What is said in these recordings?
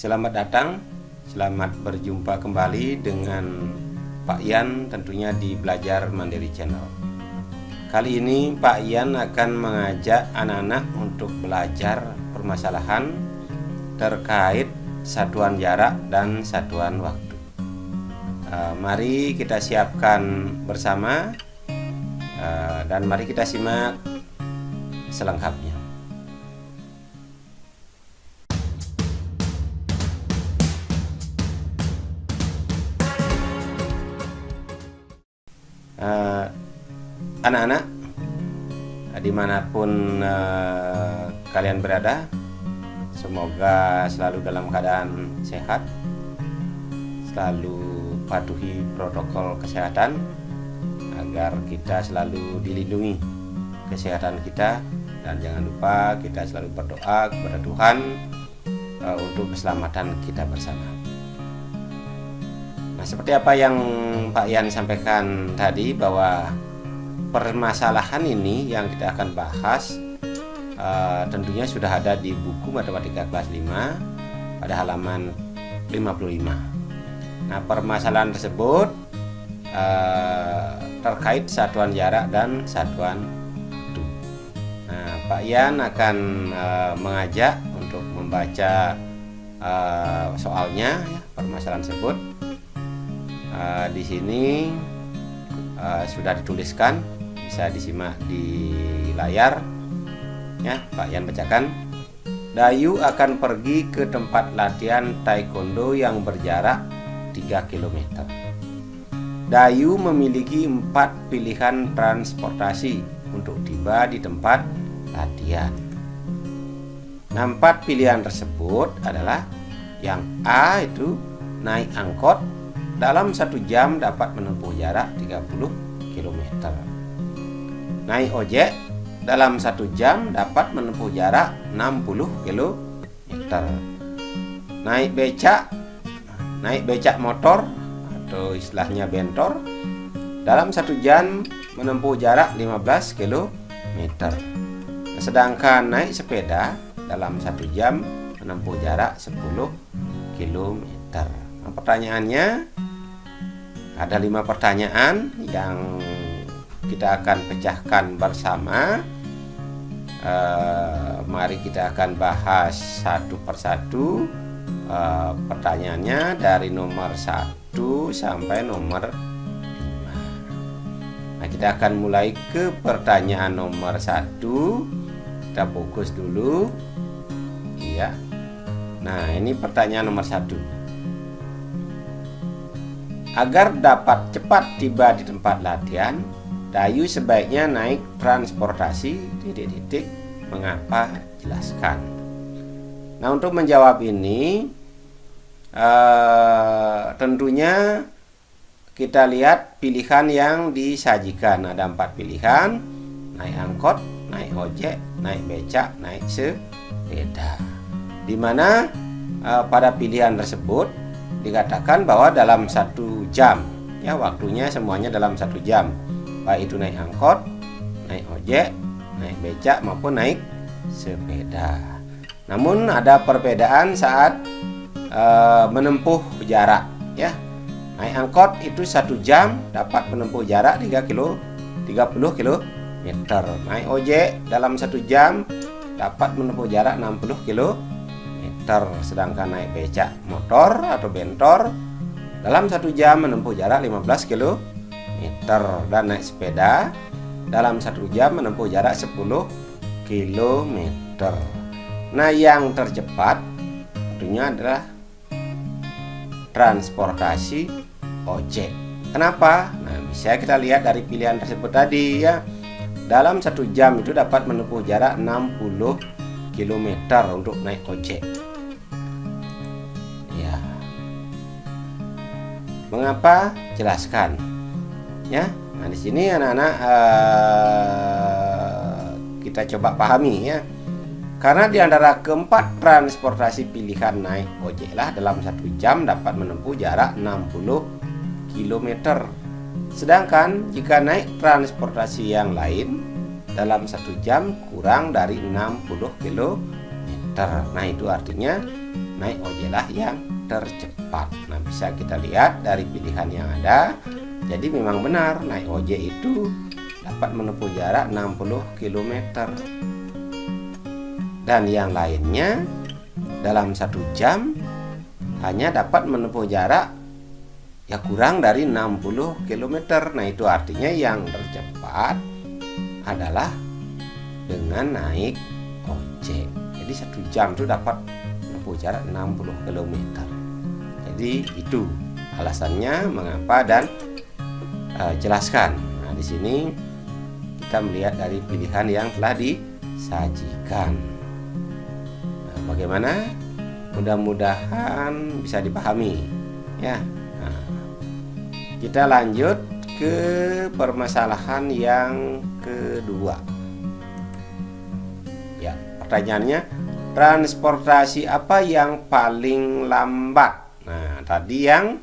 Selamat datang, selamat berjumpa kembali dengan Pak Ian tentunya di Belajar Mandiri Channel. Kali ini Pak Ian akan mengajak anak-anak untuk belajar permasalahan terkait satuan jarak dan satuan waktu. Mari kita siapkan bersama dan mari kita simak selengkapnya. Anak-anak dimanapun kalian berada, semoga selalu dalam keadaan sehat, selalu patuhi protokol kesehatan agar kita selalu dilindungi kesehatan kita, dan jangan lupa kita selalu berdoa kepada Tuhan untuk keselamatan kita bersama. Nah, seperti apa yang Pak Ian sampaikan tadi, bahwa permasalahan ini yang kita akan bahas tentunya sudah ada di buku Matematika kelas 5 pada halaman 55. Nah, permasalahan tersebut terkait satuan jarak dan satuan waktu. Nah, Pak Ian akan mengajak untuk membaca soalnya, ya, permasalahan tersebut. Di sini sudah dituliskan, bisa disimak di layar, ya. Pak Ian bacakan. Dayu akan pergi ke tempat latihan taekwondo yang berjarak 3 km. Dayu memiliki 4 pilihan transportasi untuk tiba di tempat latihan. Nah, 4 pilihan tersebut adalah yang A, itu naik angkot, dalam 1 jam dapat menempuh jarak 30 km. Naik ojek, dalam 1 jam dapat menempuh jarak 60 km. Naik becak motor atau istilahnya bentor, dalam 1 jam menempuh jarak 15 km. Sedangkan naik sepeda dalam 1 jam menempuh jarak 10 km. Nah, pertanyaannya ada 5 pertanyaan yang kita akan pecahkan bersama. Mari kita akan bahas satu persatu pertanyaannya dari nomor 1 sampai nomor 5. Nah, kita akan mulai ke pertanyaan nomor 1. Kita fokus dulu, iya. Nah, ini pertanyaan nomor 1. Agar dapat cepat tiba di tempat latihan, Dayu sebaiknya naik transportasi ... Mengapa? Jelaskan. Nah, untuk menjawab ini tentunya kita lihat pilihan yang disajikan. Ada 4 pilihan: naik angkot, naik ojek, naik becak, naik sepeda. Dimana pada pilihan tersebut dikatakan bahwa dalam 1 jam, ya, waktunya semuanya dalam 1 jam, baik itu naik angkot, naik ojek, naik becak maupun naik sepeda. Namun ada perbedaan saat menempuh jarak, ya. Naik angkot itu 1 jam dapat menempuh jarak 30 km. Naik ojek dalam 1 jam dapat menempuh jarak 60 km. Sedangkan naik becak motor atau bentor dalam 1 jam menempuh jarak 15 km. Dan naik sepeda dalam 1 jam menempuh jarak 10 km. Nah, yang tercepat tentunya adalah transportasi ojek. Kenapa? Nah, bisa kita lihat dari pilihan tersebut tadi, ya. Dalam 1 jam itu dapat menempuh jarak 60 km untuk naik ojek. Mengapa? Jelaskan, ya. Nah, di sini anak-anak kita coba pahami, ya. Karena di antara keempat transportasi pilihan naik ojek lah dalam 1 jam dapat menempuh jarak 60 km. Sedangkan jika naik transportasi yang lain dalam 1 jam kurang dari 60 km. Nah, itu artinya naik ojek lah yang tercepat. Nah, bisa kita lihat dari pilihan yang ada. Jadi memang benar naik ojek itu dapat menempuh jarak 60 km. Dan yang lainnya dalam 1 jam hanya dapat menempuh jarak ya kurang dari 60 km. Nah, itu artinya yang tercepat adalah dengan naik ojek. Jadi 1 jam itu dapat menempuh jarak 60 km. Jadi itu alasannya mengapa dan jelaskan. Nah, di sini kita melihat dari pilihan yang telah disajikan. Nah, bagaimana? Mudah-mudahan bisa dipahami ya. Nah, kita lanjut ke permasalahan yang kedua. Ya, pertanyaannya, transportasi apa yang paling lambat? Nah, tadi yang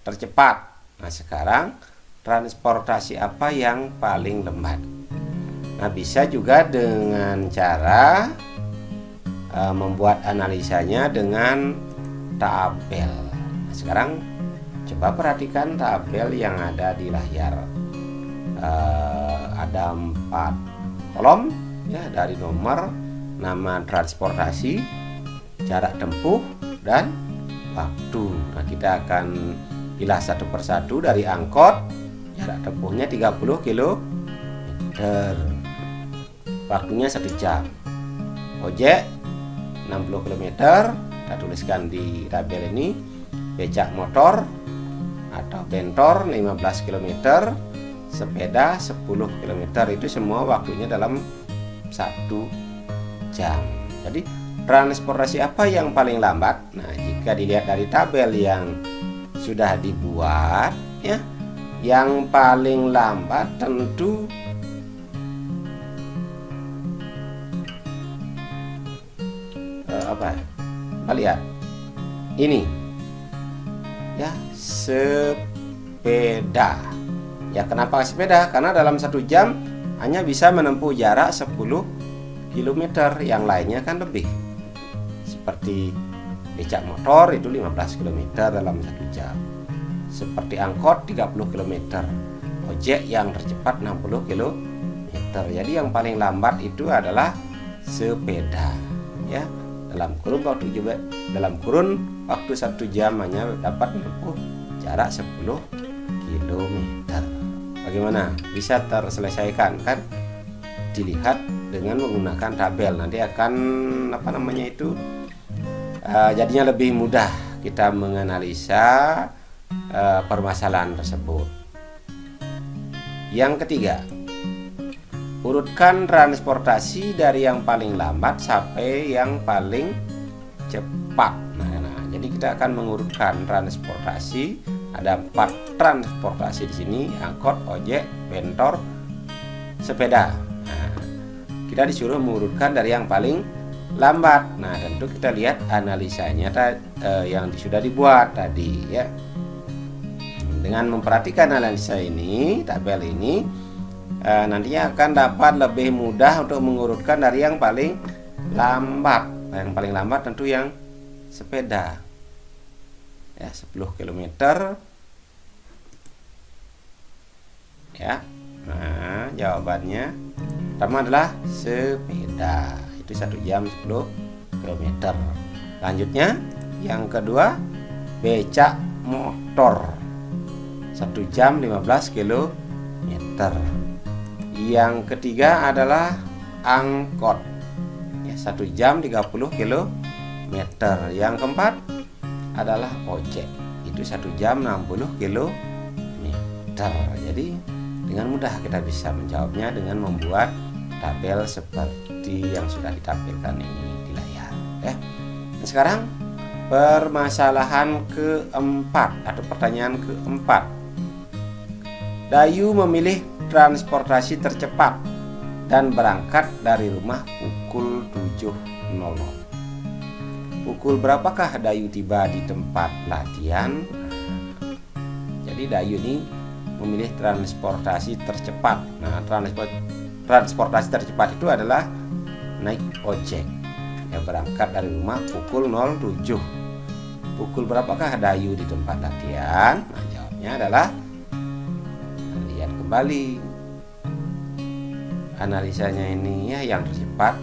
tercepat. Nah, sekarang transportasi apa yang paling lambat? Nah, bisa juga dengan cara membuat analisanya dengan tabel. Nah, sekarang coba perhatikan tabel yang ada di layar. Ada 4 kolom ya, dari nomor, nama transportasi, jarak tempuh, dan waktu. Nah, kita akan pilah satu persatu. Dari angkot, jarak tempuhnya 30 km, waktunya 1 jam. Ojek 60 km, kita tuliskan di tabel ini. Becak motor atau bentor 15 km, sepeda 10 km. Itu semua waktunya dalam 1 jam. Jadi transportasi apa yang paling lambat? Nah, jika dilihat dari tabel yang sudah dibuat ya, yang paling lambat tentu kita lihat ini ya, sepeda. Ya, kenapa sepeda? Karena dalam 1 jam hanya bisa menempuh jarak 10 km, yang lainnya kan lebih. Seperti becak motor itu 15 km dalam 1 jam. Seperti angkot 30 km. Ojek yang tercepat 60 km. Jadi yang paling lambat itu adalah sepeda ya. Dalam kurun waktu 1 jam hanya dapat menempuh jarak 10 km. Bagaimana? Bisa terselesaikan kan? Dilihat dengan menggunakan tabel. Nanti akan jadinya lebih mudah kita menganalisa permasalahan tersebut. Yang ketiga, urutkan transportasi dari yang paling lambat sampai yang paling cepat. Nah, jadi kita akan mengurutkan transportasi. Ada 4 transportasi di sini: angkot, ojek, bentor, sepeda. Nah, kita disuruh mengurutkan dari yang paling lambat. Nah, tentu kita lihat analisanya yang sudah dibuat tadi ya. Dengan memperhatikan analisa ini, tabel ini, nantinya akan dapat lebih mudah untuk mengurutkan dari yang paling lambat. Nah, yang paling lambat tentu yang sepeda ya, 10 km ya. Nah, jawabannya pertama adalah sepeda, itu 1 jam 10 km. Lanjutnya yang kedua, becak motor 1 jam 15 km. Yang ketiga adalah angkot ya, 1 jam 30 km. Yang keempat adalah ojek, itu 1 jam 60 km. Jadi dengan mudah kita bisa menjawabnya dengan membuat tabel seperti yang sudah ditampilkan ini di layar ya. Nah, sekarang permasalahan keempat atau pertanyaan keempat. Dayu memilih transportasi tercepat dan berangkat dari rumah pukul 7.00. Pukul berapakah Dayu tiba di tempat latihan? Jadi Dayu ini memilih transportasi tercepat. Nah, transportasi tercepat itu adalah naik ojek Ya, berangkat dari rumah pukul 07. Pukul berapakah Dayu di tempat latihan? Nah, jawabnya adalah, lihat kembali. Analisanya ini ya, yang tercepat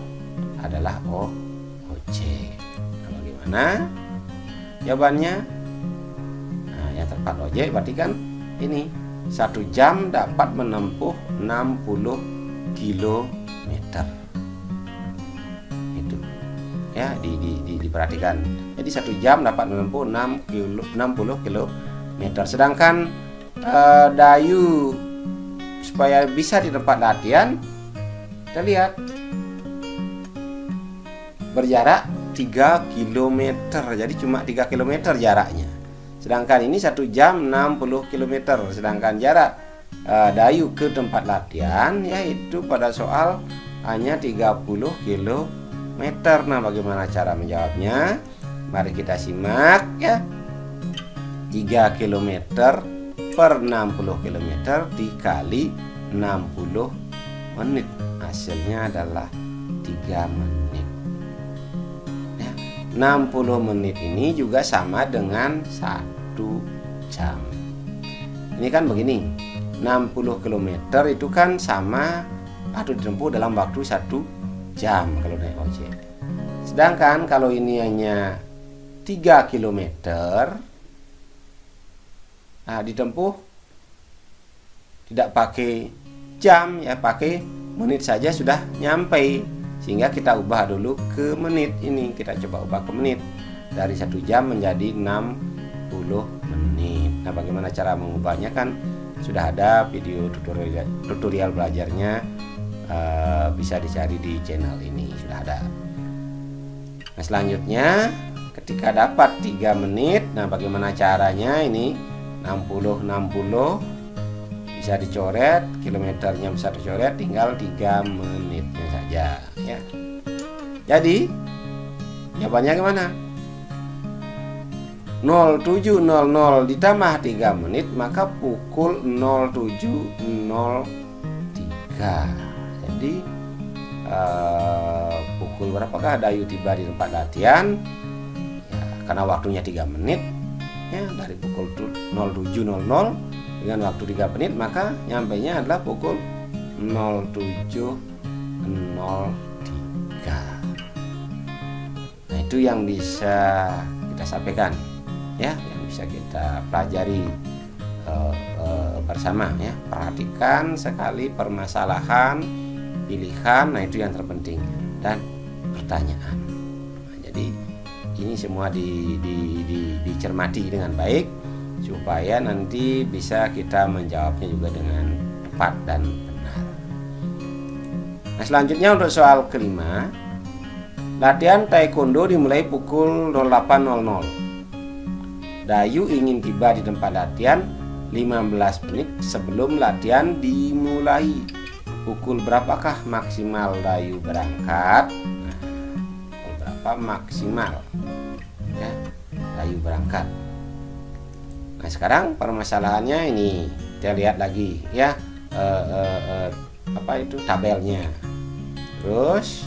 adalah OJ. Nah, bagaimana jawabannya? Nah, yang tepat OJ berarti kan ini 1 jam dapat menempuh 60 kilometer. Itu ya, diperhatikan. Jadi 1 jam dapat menempuh 60 kilometer. Sedangkan Dayu supaya bisa di tempat latihan, kita lihat berjarak 3 km. Jadi cuma 3 km jaraknya. Sedangkan ini 1 jam 60 km. Sedangkan jarak Dayu ke tempat latihan yaitu pada soal hanya 30 km. Nah, bagaimana cara menjawabnya? Mari kita simak ya. 3 km per 60 km dikali 60 menit. Hasilnya adalah 3 menit. Ya, 60 menit ini juga sama dengan 1 jam. Ini kan begini, 60 km itu kan sama atau ditempuh dalam waktu 1 jam kalau naik ojek. Sedangkan kalau ini hanya 3 km, ditempuh tidak pakai jam ya, pakai menit saja sudah nyampe. Sehingga kita ubah dulu ke menit. Ini kita coba ubah ke menit. Dari 1 jam menjadi 60 menit. Nah, bagaimana cara mengubahnya kan sudah ada video tutorial belajarnya, bisa dicari di channel ini, sudah ada. Nah, selanjutnya ketika dapat 3 menit, nah bagaimana caranya? Ini 60 bisa dicoret, kilometernya bisa dicoret, tinggal 3 menitnya saja ya. Jadi jawabannya gimana? 07.00 ditambah 3 menit, maka pukul 07.03. Jadi pukul berapakah Dayu tiba di tempat latihan? Ya, karena waktunya 3 menit ya, dari pukul 07.00 dengan waktu 3 menit, maka nyampainya adalah pukul 07.03. Nah, itu yang bisa kita sampaikan ya, yang bisa kita pelajari bersama ya. Perhatikan sekali permasalahan, pilihan, nah itu yang terpenting, dan pertanyaan. Nah, jadi ini semua dicermati dengan baik supaya nanti bisa kita menjawabnya juga dengan tepat dan benar. Nah, selanjutnya untuk soal kelima, latihan taekwondo dimulai pukul 08.00. Dayu ingin tiba di tempat latihan 15 menit sebelum latihan dimulai. Pukul berapakah maksimal Dayu berangkat? Nah, pukul berapa maksimal ya Dayu berangkat? Nah, sekarang permasalahannya ini kita lihat lagi ya, apa itu tabelnya. Terus,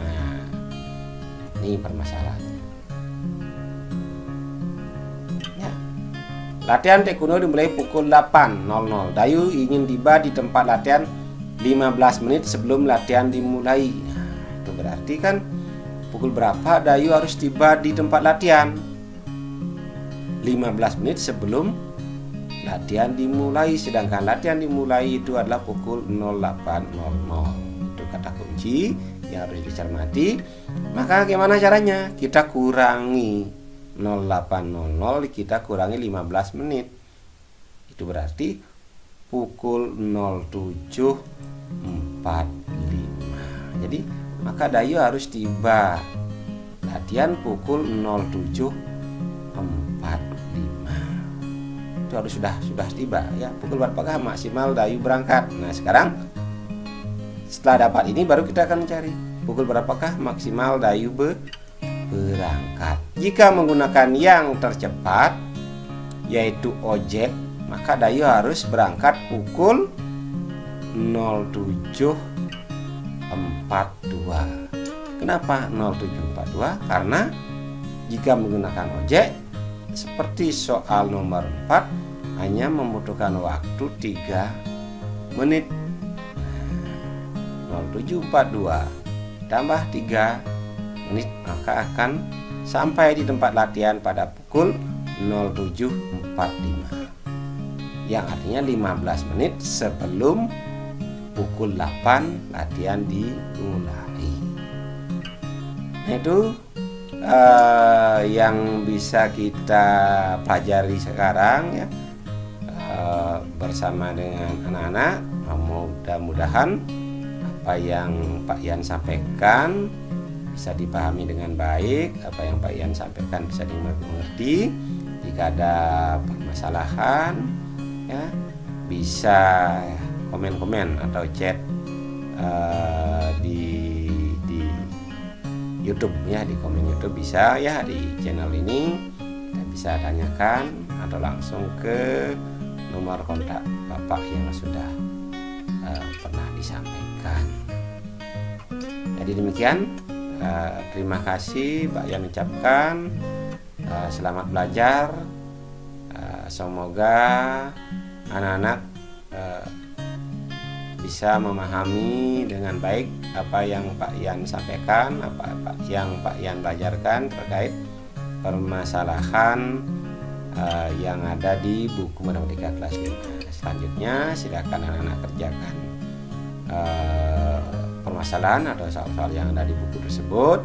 nah ini permasalahannya. Ya. Latihan taekwondo dimulai pukul 8.00. Dayu ingin tiba di tempat latihan 15 menit sebelum latihan dimulai. Nah, itu berarti kan pukul berapa Dayu harus tiba di tempat latihan? 15 menit sebelum latihan dimulai. Sedangkan latihan dimulai itu adalah pukul 08.00. Itu kata kunci yang harus dicermati. Maka gimana caranya? Kita kurangi 08.00, kita kurangi 15 menit. Itu berarti pukul 07.45. Jadi maka Dayu harus tiba latihan pukul 07.45. Itu harus sudah tiba ya. Pukul berapakah maksimal Dayu berangkat? Nah, sekarang setelah dapat ini baru kita akan mencari pukul berapakah maksimal Dayu berangkat. Jika menggunakan yang tercepat yaitu ojek, maka Dayu harus berangkat pukul 07.42. Kenapa 0742? Karena jika menggunakan ojek seperti soal nomor 4 hanya membutuhkan waktu 3 menit. 0742 tambah 3 menit maka akan sampai di tempat latihan pada pukul 07.45, yang artinya 15 menit sebelum pukul 8 latihan dimulai. Itu yang bisa kita pelajari sekarang ya, bersama dengan anak-anak. Mudah-mudahan apa yang Pak Yan sampaikan bisa dipahami dengan baik, apa yang Pak Yan sampaikan bisa dimengerti. Jika ada permasalahan ya, bisa komen-komen atau chat di YouTube ya, di komen YouTube bisa ya, di channel ini dan bisa tanyakan atau langsung ke nomor kontak Bapak yang sudah pernah disampaikan. Jadi demikian, terima kasih Pak Yan ucapkan, selamat belajar, semoga anak-anak bisa memahami dengan baik apa yang Pak Yan sampaikan, apa yang Pak Yan belajarkan terkait permasalahan yang ada di buku Matematika kelas 5. Selanjutnya silakan anak-anak kerjakan permasalahan atau soal-soal yang ada di buku tersebut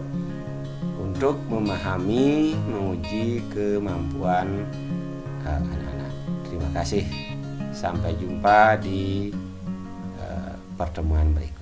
untuk memahami, menguji kemampuan anak-anak. Terima kasih. Sampai jumpa di pertemuan berikutnya.